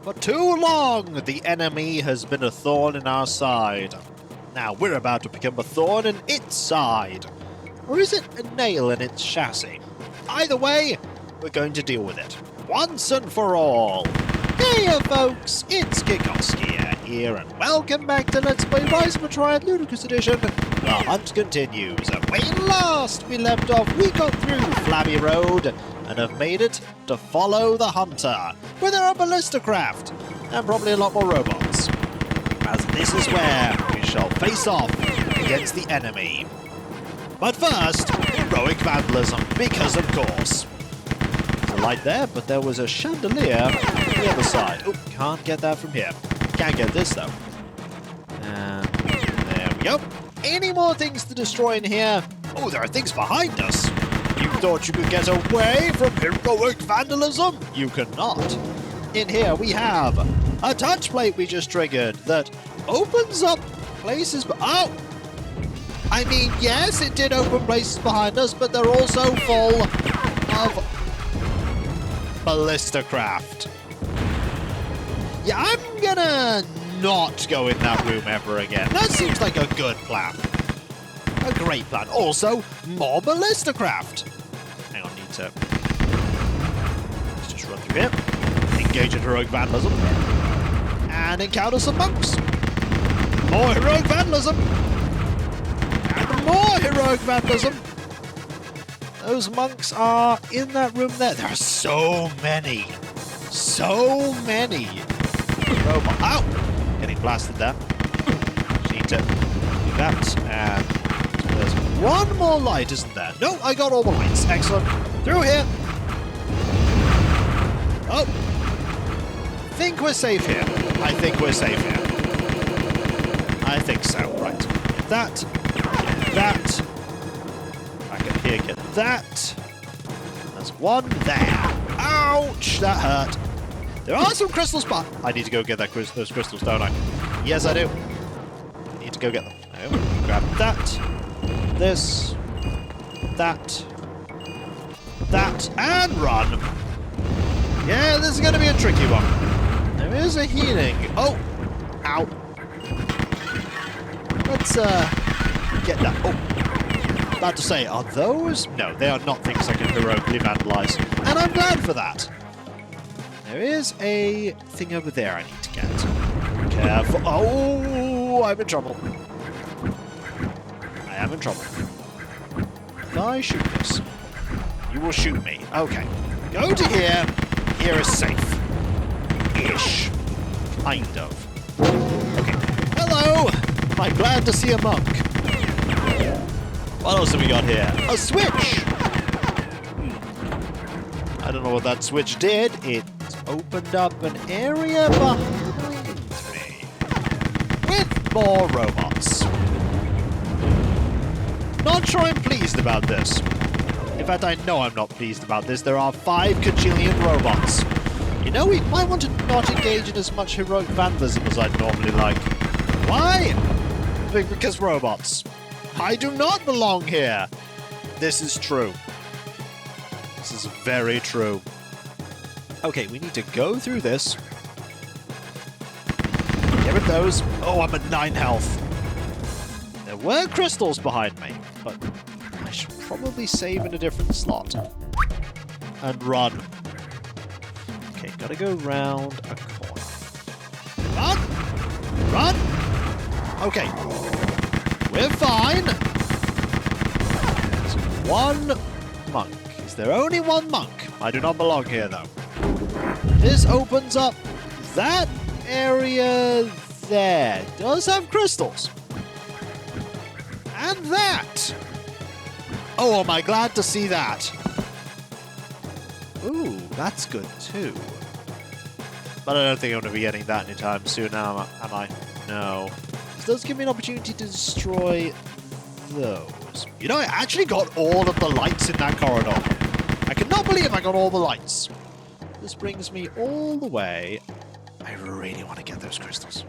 For too long, the enemy has been a thorn in our side. Now we're about to become a thorn in its side. Or is it a nail in its chassis? Either way, we're going to deal with it. Once and for all. Hey folks, it's Kikoskia here, and welcome back to Let's Play Rise of a Triad Ludicrous Edition. The hunt continues, and when last we left off, we got through Flabby Road, and have made it to follow the hunter, where there are ballista craft, and probably a lot more robots. As this is where we shall face off against the enemy. But first, heroic vandalism, because of course. There's a light there, but there was a chandelier on the other side. Oh, can't get that from here. Can't get this though. And there we go. Any more things to destroy in here? Oh, there are things behind us. You thought you could get away from heroic vandalism? You cannot. In here we have a touch plate we just triggered that opens up places. Oh! I mean, yes, it did open places behind us, but they're also full of ballista craft. Yeah, I'm gonna not go in that room ever again. That seems like a good plan. A great plan. Also, more ballista craft. Hang on, let's just run through here. Engage in heroic vandalism. And encounter some monks. More heroic vandalism. And more heroic vandalism. Those monks are in that room there. There are so many. So many. Robot. Ow! Getting blasted there. Need to do that. And there's one more light, isn't there? No, I got all the lights. Excellent. Through here. Oh. I think we're safe here. I think we're safe here. I think so. Right. Get that. Get that. Back up here. Get that. There's one there. Ouch! That hurt. There are some crystals, but I need to go get those crystals, don't I? Yes, I do. I need to go get them. Grab that. This. That. That. And run. Yeah, this is going to be a tricky one. There is a healing. Oh! Ow. Let's, get that. Oh. About to say, are those? No, they are not things I can heroically vandalize. And I'm glad for that. There is a thing over there I need to get. Careful. Oh, I'm in trouble. I am in trouble. If I shoot this, you will shoot me. Okay. Go to here. Here is safe. Ish. Kind of. Okay. Hello! I'm glad to see a monk. What else have we got here? A switch! I don't know what that switch did. It opened up an area behind me. With more robots. Not sure I'm pleased about this. In fact, I know I'm not pleased about this. There are 5 kajillion robots. You know, we might want to not engage in as much heroic vandalism as I'd normally like. Why? Because robots. I do not belong here. This is true. This is very true. Okay, we need to go through this. Get rid of those. Oh, I'm at 9 health. There were crystals behind me, but I should probably save in a different slot. And run. Okay, gotta go round a corner. Run! Run! Okay. We're fine. There's one monk. Is there only one monk? I do not belong here, though. This opens up that area there. It does have crystals. And that. Oh, am I glad to see that. Ooh, that's good too. But I don't think I'm going to be getting that anytime soon now, am I? No. This does give me an opportunity to destroy those. You know, I actually got all of the lights in that corridor. I cannot believe I got all the lights. This brings me all the way. I really want to get those crystals.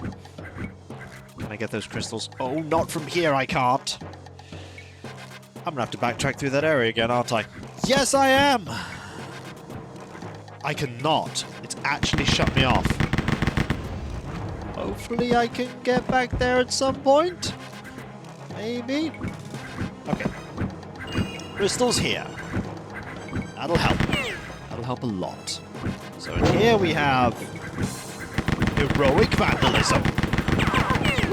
Can I get those crystals? Oh, not from here, I can't. I'm going to have to backtrack through that area again, aren't I? Yes, I am! I cannot. It's actually shut me off. hopefully I can get back there at some point. Maybe? Okay. Crystal's here. That'll help. That'll help a lot. So in here we have heroic vandalism.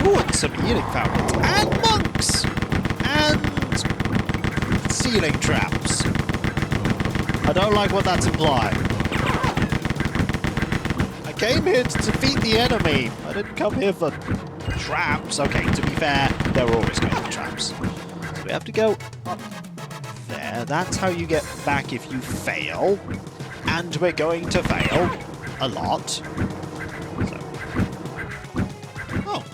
Ooh, and some healing fountains. And monks! And ceiling traps. I don't like what that's implying. I came here to defeat the enemy. I didn't come here for traps. Okay, to be fair, there were always going to be traps. So we have to go up there. That's how you get back if you fail. And we're going to fail a lot. So. Oh,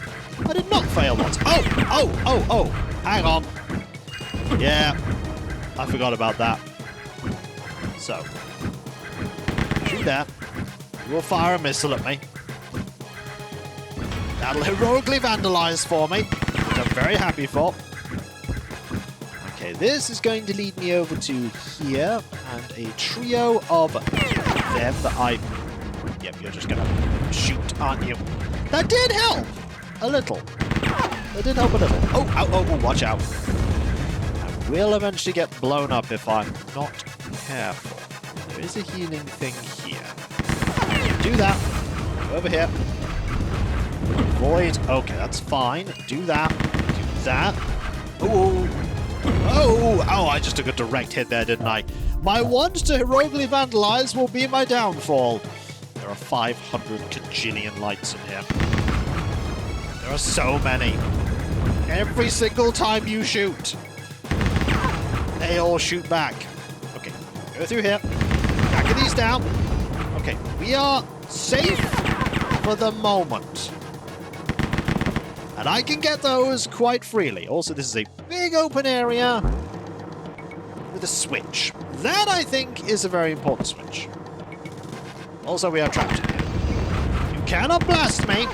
I did not fail once. Oh, hang on. Yeah, I forgot about that. So, shoot that. You will fire a missile at me. That'll heroically vandalize for me, which I'm very happy for. Okay, this is going to lead me over to here, and a trio of them that I... Yep, you're just gonna shoot, aren't you? That did help! A little. That did help a little. Oh, watch out. I will eventually get blown up if I'm not careful. There is a healing thing here. Do that. Go over here. Avoid. Okay, that's fine. Do that. Do that. Oh, I just took a direct hit there, didn't I? My want to heroically vandalize will be my downfall. There are 500 kajillion lights in here. There are so many. Every single time you shoot, they all shoot back. Okay, go through here. Back these down. Okay, we are safe for the moment. And I can get those quite freely. Also, this is a big open area with a switch. That, I think, is a very important switch. Also, we are trapped in here. You cannot blast me,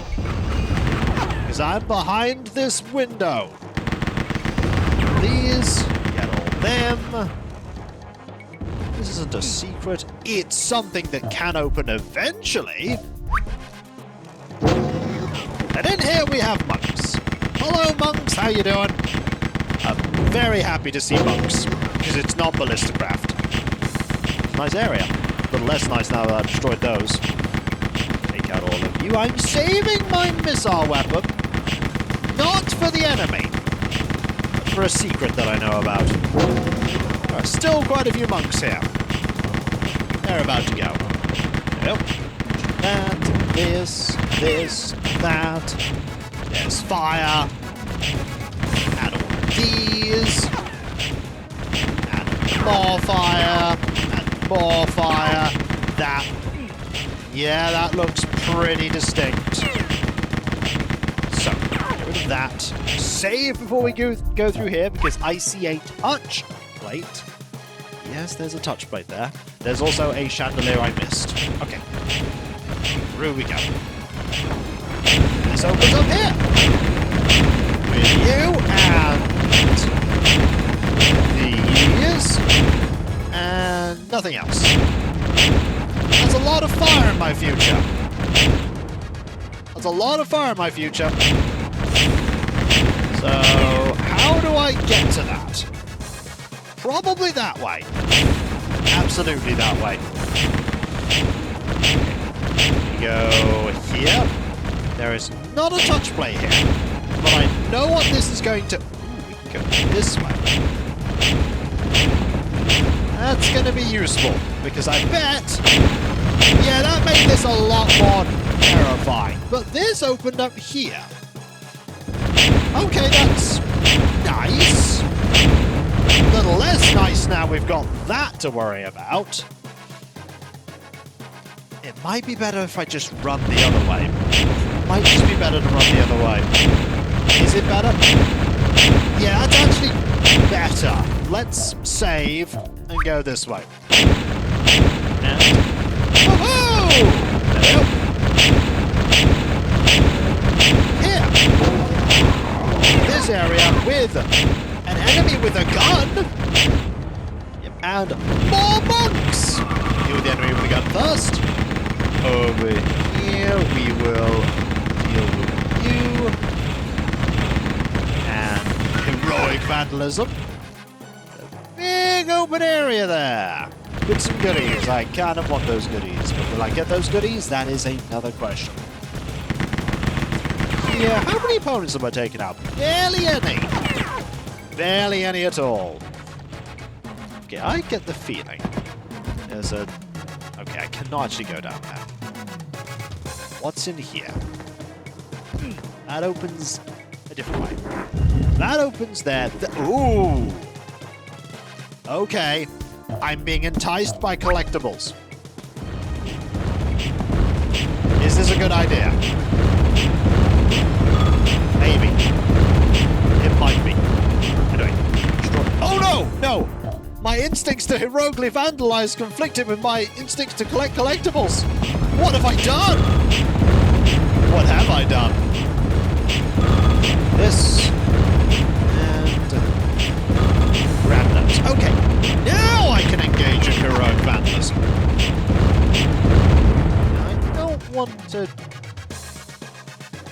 because I'm behind this window. Please, get all them. This isn't a secret. It's something that can open eventually. And in here we have monks. Hello, monks. How you doing? I'm very happy to see monks, because it's not ballisticraft. Nice area. A little less nice now that I've destroyed those. Take out all of you. I'm saving my missile weapon. Not for the enemy, but for a secret that I know about. There are still quite a few monks here. They're about to go. Yep. That, this, that. There's fire. And all these. And more fire. And more fire. That. Yeah, that looks pretty distinct. So, get rid of that. Save before we go through here, because I see a touch plate. Yes, there's a touch plate there. There's also a chandelier I missed. Okay. Through we go. This opens up here. With you and these. And nothing else. That's a lot of fire in my future. That's a lot of fire in my future. So, how do I get to that? Probably that way. Absolutely that way. We go here. There is not a touch plate here, but I know what this is going to... Ooh, we can go this way. That's going to be useful, because I bet... Yeah, that made this a lot more terrifying. But this opened up here. Okay, that's nice. A little less nice now we've got that to worry about. It might be better if I just run the other way. It might just be better to run the other way. Is it better? Yeah, that's actually better. Let's save and go this way. And... Woohoo! There we go. Here. This area with an enemy with a gun. Yep. And more monks. Deal with the enemy with the gun first. Over here we will deal with vandalism. Big open area there. With some goodies. I kind of want those goodies. But will I get those goodies? That is another question. Yeah, how many opponents am I taking out? Barely any. Barely any at all. Okay, I get the feeling there's a... Okay, I cannot actually go down there. What's in here? That opens a different way. That opens there. Ooh! Okay. I'm being enticed by collectibles. Is this a good idea? Maybe. It might be. Anyway. Oh no! No! My instincts to heroically vandalize conflicted with my instincts to collect collectibles. What have I done? What have I done? This and randoms. Okay, now I can engage in heroic vandalism. I don't want to.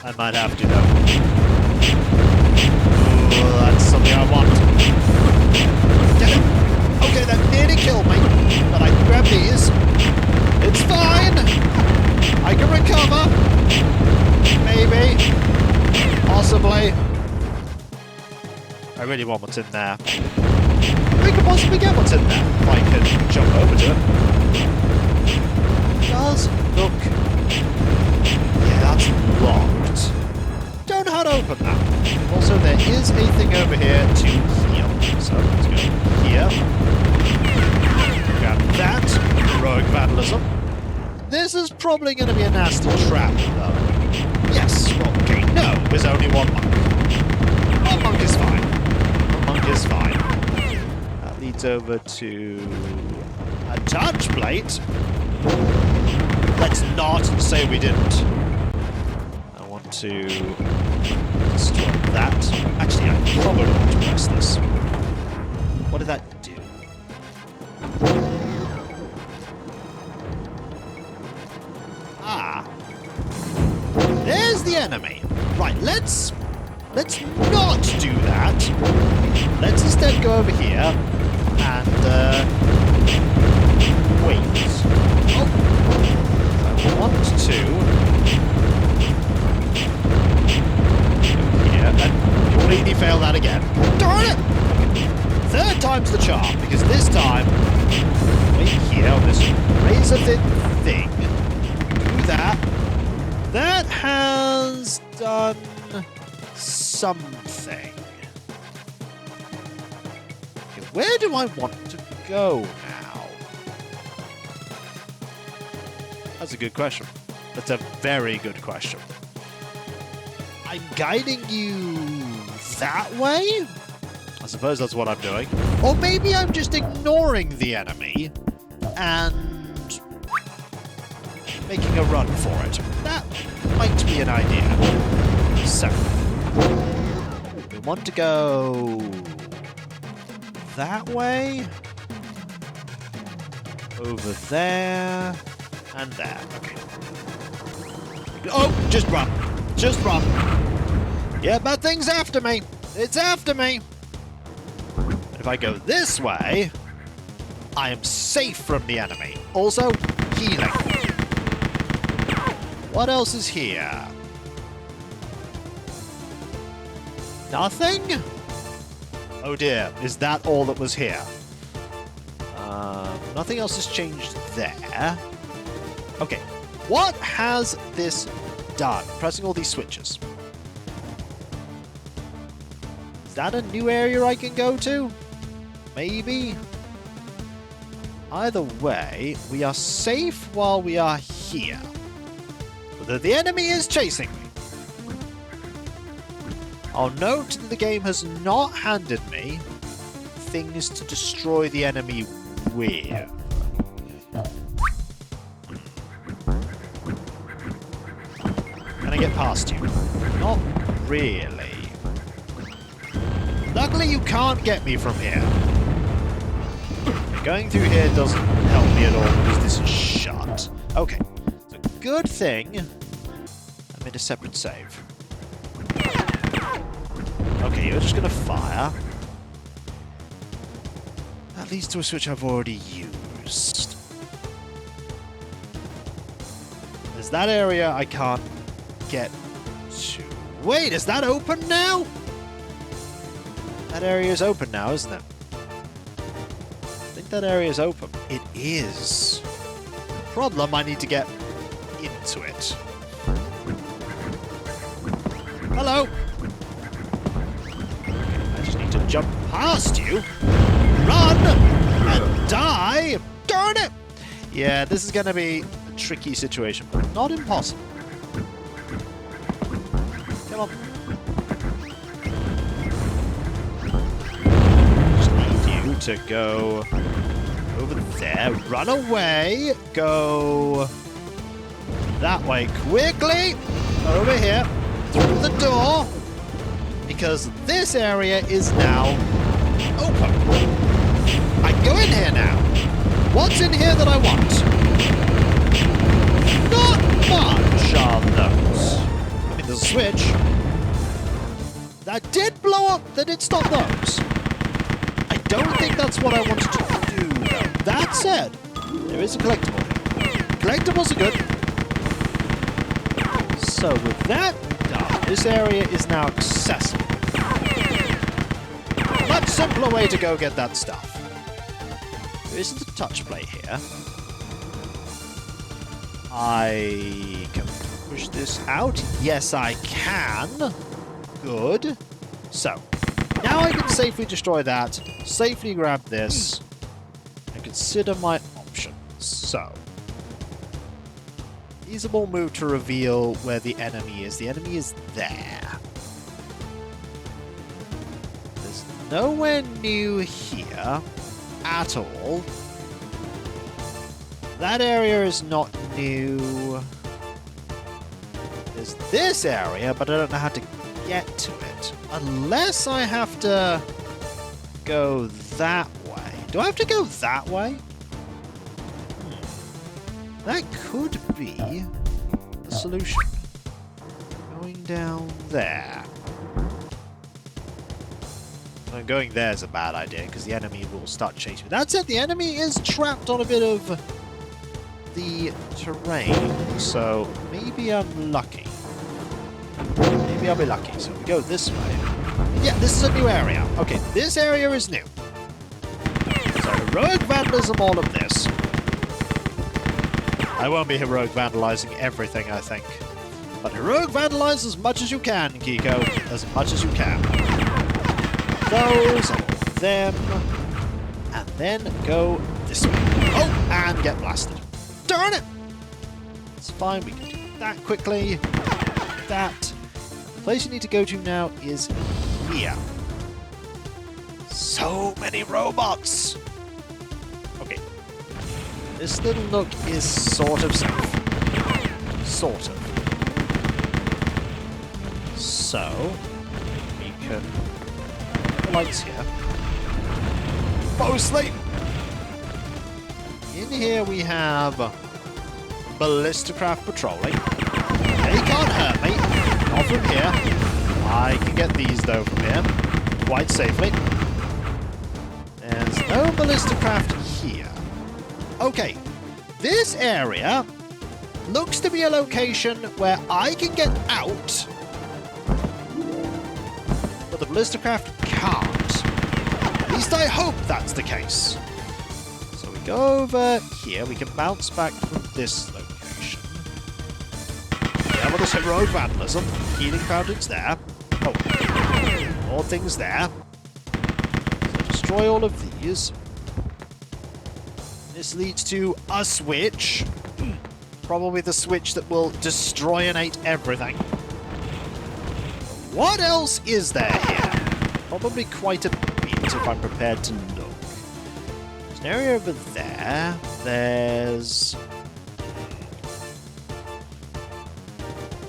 I might have to though. Ooh, that's something I want. Okay, that nearly killed me, but I can grab these. It's fine. I can recover. Maybe. Possibly. I really want what's in there. I could possibly get what's in there if I can jump over to it. It does look... Yeah, that's locked. Don't know how to open that. Also, there is a thing over here to heal. So, let's go here. Grab that. Heroic vandalism. This is probably going to be a nasty trap, though. Yes, well, okay, no, there's only one monk. One monk is fine. One monk is fine. That leads over to a touch plate. Let's not say we didn't. I want to destroy that. Actually, I probably want to press this. What did that do? Ah. There's the enemy. Right, let's not do that. Let's instead go over here and wait. Oh. I want to go here and completely fail that again. Darn it! Third time's the charm, because this time wait here on this razor thin thing. Do that. That has done something. Okay, where do I want to go now? That's a good question. That's a very good question. I'm guiding you that way? I suppose that's what I'm doing. Or maybe I'm just ignoring the enemy and making a run for it. That might be an idea. So, we want to go that way, over there, and there. Okay. Oh, just run. Just run. Yeah, that thing's after me. It's after me. And if I go this way, I am safe from the enemy. Also, healing. What else is here? Nothing? Oh dear, is that all that was here? Nothing else has changed there. Okay, what has this done? Pressing all these switches. Is that a new area I can go to? Maybe? Either way, we are safe while we are here. But the enemy is chasing me. I'll note that the game has not handed me things to destroy the enemy with. Can I get past you? Not really. Luckily you can't get me from here. Going through here doesn't help me at all because this is shut. Okay, so good thing I made a separate save. Okay, you're just gonna fire. That leads to a switch I've already used. There's that area I can't get to. Wait, is that open now? That area is open now, isn't it? I think that area is open. It is. Problem, I need to get into it. Hello. I just need to jump past you. Run and die. Darn it. Yeah, this is going to be a tricky situation, but not impossible. Come on. Just need you to go over there. Run away. Go that way quickly. Over here. Through the door. Because this area is now open. I can go in here now. What's in here that I want? Not much on those. I mean, there's a switch. That did blow up. That did stop those. I don't think that's what I wanted to do, though. That said, there is a collectible. Collectibles are good. So with that done, this area is now accessible. Much simpler way to go get that stuff. There isn't a touch plate here. I can push this out. Yes, I can. Good. So, now I can safely destroy that, safely grab this, and consider my options. So, feasible move to reveal where the enemy is. The enemy is there. There's nowhere new here at all. That area is not new. There's this area, but I don't know how to get to it. Unless I have to go that way. Do I have to go that way? That could be the solution. Going down there. Going there is a bad idea because the enemy will start chasing me. That's it, the enemy is trapped on a bit of the terrain, so maybe I'm lucky. Maybe I'll be lucky. So we go this way. Yeah, this is a new area. Okay, this area is new. So heroic vandalism, all of this. I won't be heroic vandalizing everything, I think. But heroic vandalize as much as you can, Kiko. As much as you can. Those, them, and then go this way. Oh, and get blasted. Darn it! It's fine, we can do that quickly. That. The place you need to go to now is here. So many robots! Okay. This little nook is sort of safe. Sort of. So, we can put the lights here. Mostly! In here we have Ballisticraft patrolling. They can't hurt me. Not from here. I can get these though from here. Quite safely. There's no Ballisticraft here. Okay. This area looks to be a location where I can get out, but the Ballisticraft can't. At least I hope that's the case. So we go over here. We can bounce back from this location. Yeah, we'll just hit road vandalism. Healing fountains there. Oh, more things there. So destroy all of these. This leads to a switch. Probably the switch that will destroyinate everything. What else is there here? Probably quite a bit if I'm prepared to look. There's an area over there. There's...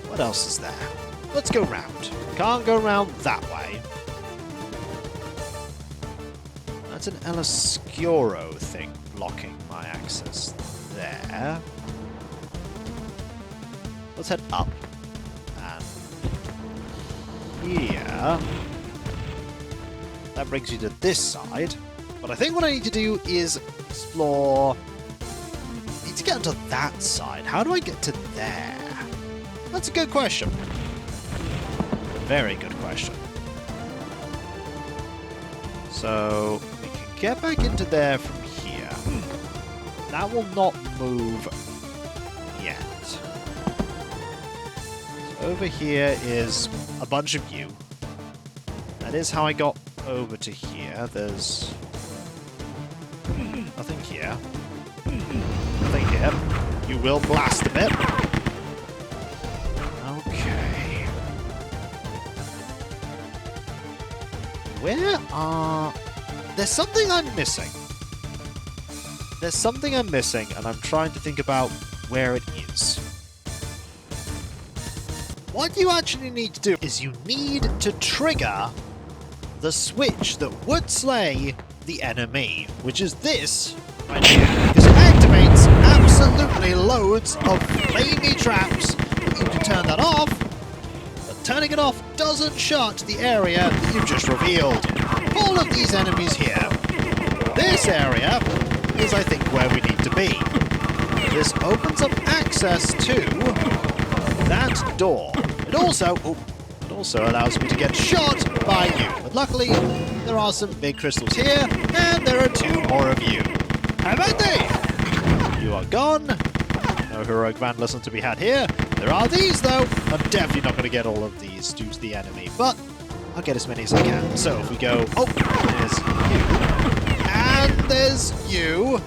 what else is there? Let's go round. Can't go round that way. That's an Elascuro thing blocking my access there. Let's head up. And here... that brings you to this side. But I think what I need to do is explore... I need to get onto that side. How do I get to there? That's a good question. Very good question. So, we can get back into there from here. That will not move yet. So over here is a bunch of you. That is how I got over to here. There's nothing here. Nothing here. You will blast a bit. Okay. Where are... There's something I'm missing. There's something I'm missing, and I'm trying to think about where it is. What you actually need to do is you need to trigger the switch that would slay the enemy, which is this right here. Because it activates absolutely loads of flamey traps. You can turn that off, but turning it off doesn't shut the area that you've just revealed. All of these enemies here. This area is, I think, where we need to be. This opens up access to that door. It also allows me to get shot by you. But luckily, there are some big crystals here, and there are 2 more of you. How about they? You are gone. No heroic vandalism to be had here. There are these, though. I'm definitely not going to get all of these due to the enemy, but I'll get as many as I can. So if we go... Oh, there's you. And there's you.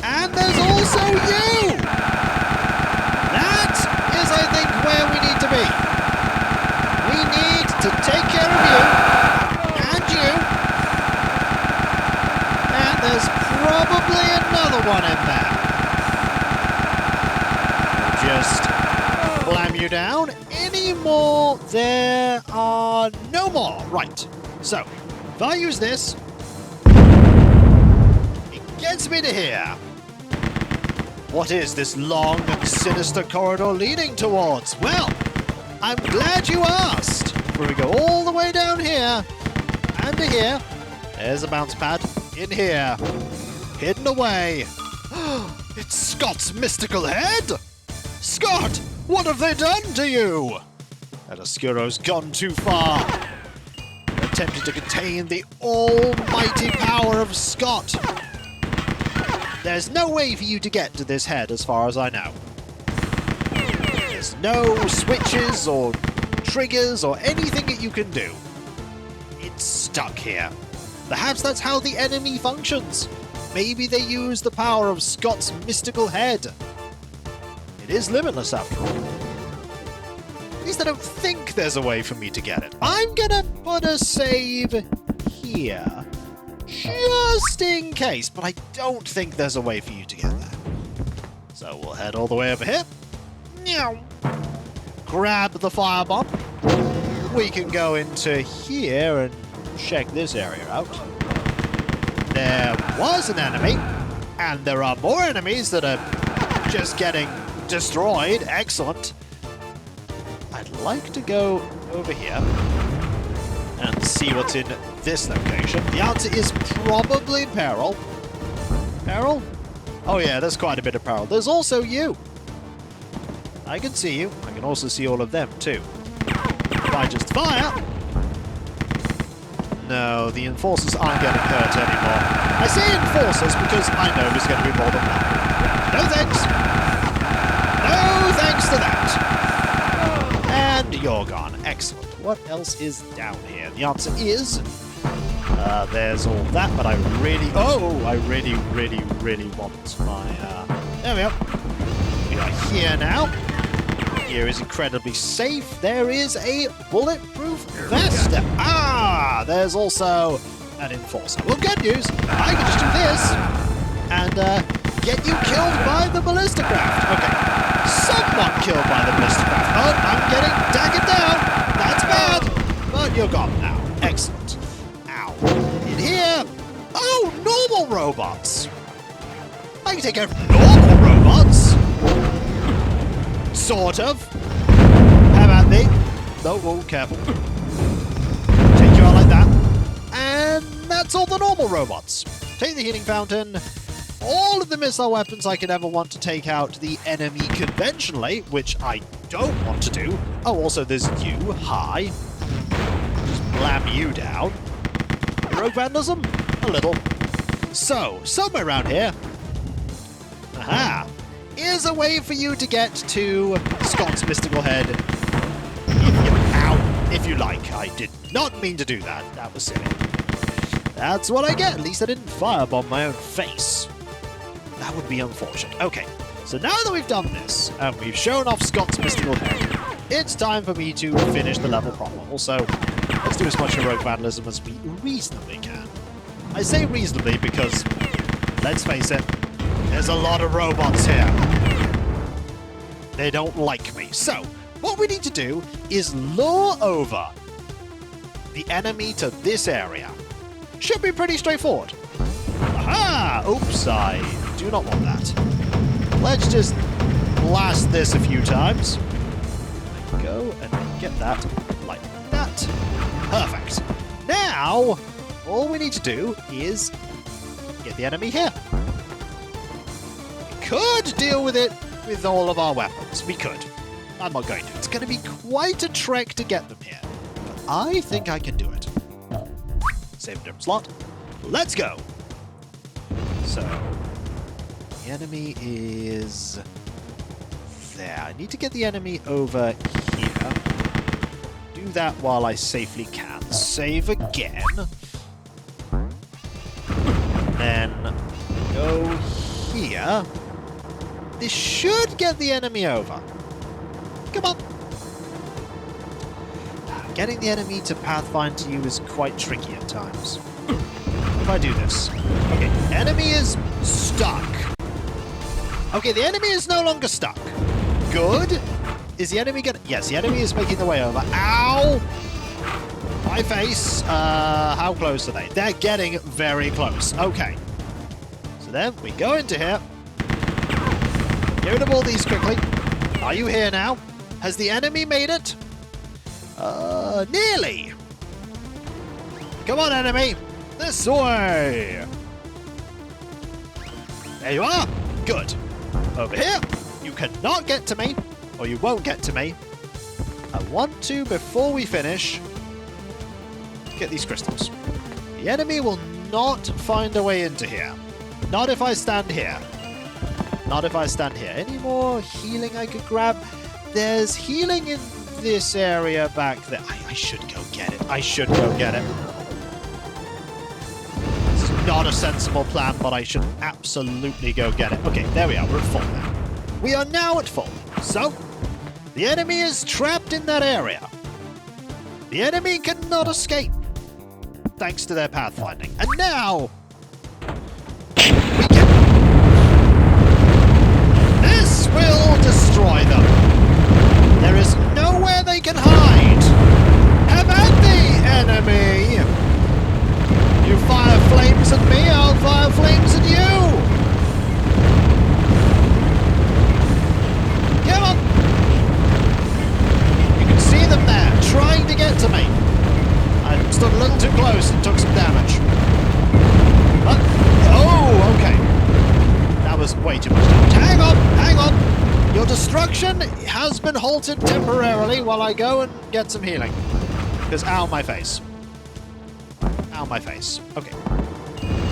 And there's also you! That is, I think, where we need to be. We need to take care of you. And you. And there's probably another one in there. Just slam you down. Any more? There are no more. Right. So, if I use this, it gets me to here. What is this long and sinister corridor leading towards? Well, I'm glad you asked. For we go all the way down here and to here. There's a bounce pad in here, hidden away. It's Scott's mystical head. Scott, what have they done to you? That Oscuro's gone too far. Attempting to contain the almighty power of Scott. There's no way for you to get to this head as far as I know. There's no switches or triggers or anything that you can do. It's stuck here. Perhaps that's how the enemy functions. Maybe they use the power of Scott's mystical head. It is limitless after all. At least I don't think there's a way for me to get it. I'm gonna put a save here. Just in case, but I don't think there's a way for you to get there. So we'll head all the way over here. Grab the firebomb. We can go into here and check this area out. There was an enemy, and there are more enemies that are just getting destroyed. Excellent. I'd like to go over here and see what's in this location. The answer is probably peril. Peril? Oh yeah, there's quite a bit of peril. There's also you. I can see you. I can also see all of them too. If I just fire... No, the enforcers aren't getting hurt anymore. I say enforcers because I know there's going to be more than one. No thanks. No thanks to that. And you're gone. Excellent. What else is down here? The answer is... there's all that, but I really... Oh! I really, really, really want my... There we are. We are here now. Here is incredibly safe. There is a bulletproof vest. Ah! There's also an enforcer. Well, good news. I can just do this and get you killed by the ballista craft. Okay. Someone killed by the ballista craft. Oh, I'm getting daggered down. That's bad. But you're gone now. Excellent. Ow. In here. Oh, normal robots. I can take care of normal robots. Sort of. Have at me. No, oh, careful. Take you out like that. And that's all the normal robots. Take the healing fountain. All of the missile weapons I could ever want to take out the enemy conventionally, which I don't want to do. Oh, also there's you. Hi. Just blam you down. Rogue vandalism? A little. So, somewhere around here. Aha! Here's a way for you to get to Scott's mystical head. If you like. I did not mean to do that. That was silly. That's what I get. At least I didn't firebomb my own face. That would be unfortunate. Okay, so now that we've done this, and we've shown off Scott's mystical head, it's time for me to finish the level proper. Also, let's do as much heroic vandalism as we reasonably can. I say reasonably because, let's face it, there's a lot of robots here. They don't like me. So, what we need to do is lure over the enemy to this area. Should be pretty straightforward. Aha! Oops, I do not want that. Let's just blast this a few times. Go and get that like that. Perfect. Now, all we need to do is get the enemy here. We could deal with it with all of our weapons. We could. I'm not going to. It's going to be quite a trek to get them here. But I think I can do it. Save a different slot. Let's go! So, the enemy is there. I need to get the enemy over here. Do that while I safely can. Save again. Then go here. This should get the enemy over. Come on! Getting the enemy to pathfind to you is quite tricky at times. If I do this. Okay, enemy is stuck. Okay, the enemy is no longer stuck. Good. Is the enemy gonna... Yes, the enemy is making the way over. Ow! My face. How close are they? They're getting very close. Okay. So then we go into here. Get rid of all these quickly. Are you here now? Has the enemy made it? Nearly. Come on, enemy. This way. There you are. Good. Over here. You cannot get to me, or you won't get to me. I want to, before we finish, get these crystals. The enemy will not find a way into here. Not if I stand here. Not if I stand here. Any more healing I could grab? There's healing in this area back there. I should go get it. I should go get it. It's not a sensible plan, but I should absolutely go get it. Okay, there we are. We're at full now. We are now at full. So, the enemy is trapped in that area. The enemy cannot escape, thanks to their pathfinding. And now, we can... This will destroy them. There is nowhere they can hide. Have at the enemy. You fire flames at me, I'll fire flames at you. Come on. You can see them there, trying to get to me. I stood a little too close and took some damage. Oh, okay. That was way too much damage. Hang on, hang on. Your destruction has been halted temporarily while I go and get some healing. Because ow, my face. Ow, my face. Okay.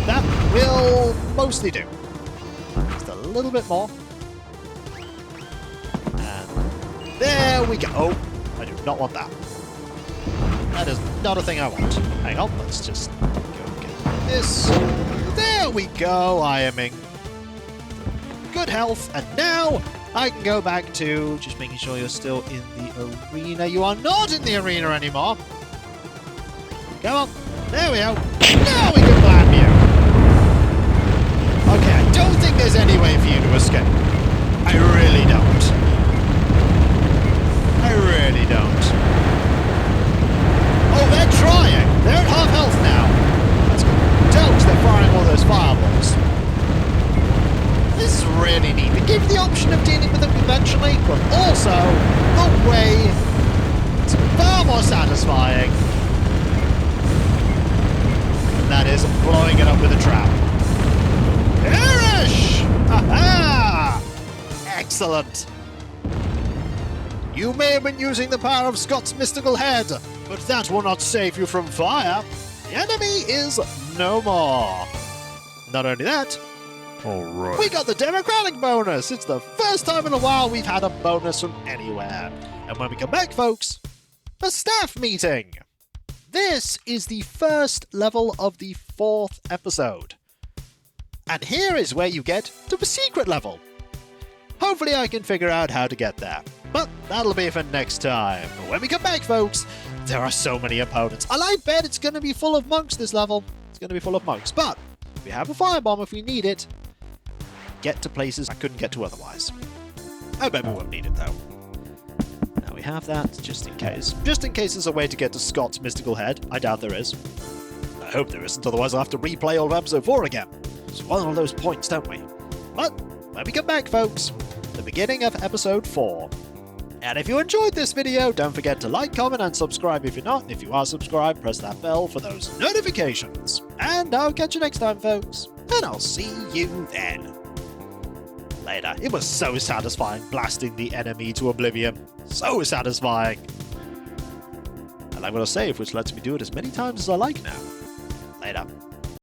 That will mostly do. Just a little bit more. And there we go. Oh, I do not want that. That is not a thing I want. Hang on, let's just go get this. There we go. I am in good health. And now I can go back to just making sure you're still in the arena. You are not in the arena anymore. Come on. There we go. Now we can blam you. Okay, I don't think there's any way for you to escape. I really don't. I really don't. Oh, they're trying. They're at half health now. That's good. Tell because they're firing all those fireballs. This is really neat. They give you the option of dealing with them conventionally, but also the way it's far more satisfying. And that is up with a trap. Perish! Aha! Excellent. You may have been using the power of Scott's mystical head, but that will not save you from fire. The enemy is no more. Not only that, Alright. we got the democratic bonus. It's the first time in a while we've had a bonus from anywhere. And when we come back, folks, a staff meeting. This is the first level of the 4th episode. And here is where you get to the secret level. Hopefully I can figure out how to get there. But that'll be for next time. But when we come back, folks, there are so many opponents. And I bet it's going to be full of monks this level. It's going to be full of monks. But we have a firebomb if we need it. Get to places I couldn't get to otherwise. I bet we won't need it, though. Now we have that, just in case. Just in case there's a way to get to Scott's mystical head. I doubt there is. I hope there isn't, otherwise I'll have to replay all of episode 4 again. Spoil all those points, don't we? But when we come back, folks, the beginning of episode 4. And if you enjoyed this video, don't forget to like, comment, and subscribe if you're not. And if you are subscribed, press that bell for those notifications. And I'll catch you next time, folks. And I'll see you then. Later. It was so satisfying blasting the enemy to oblivion. So satisfying. And I'm going to save, which lets me do it as many times as I like now. Later.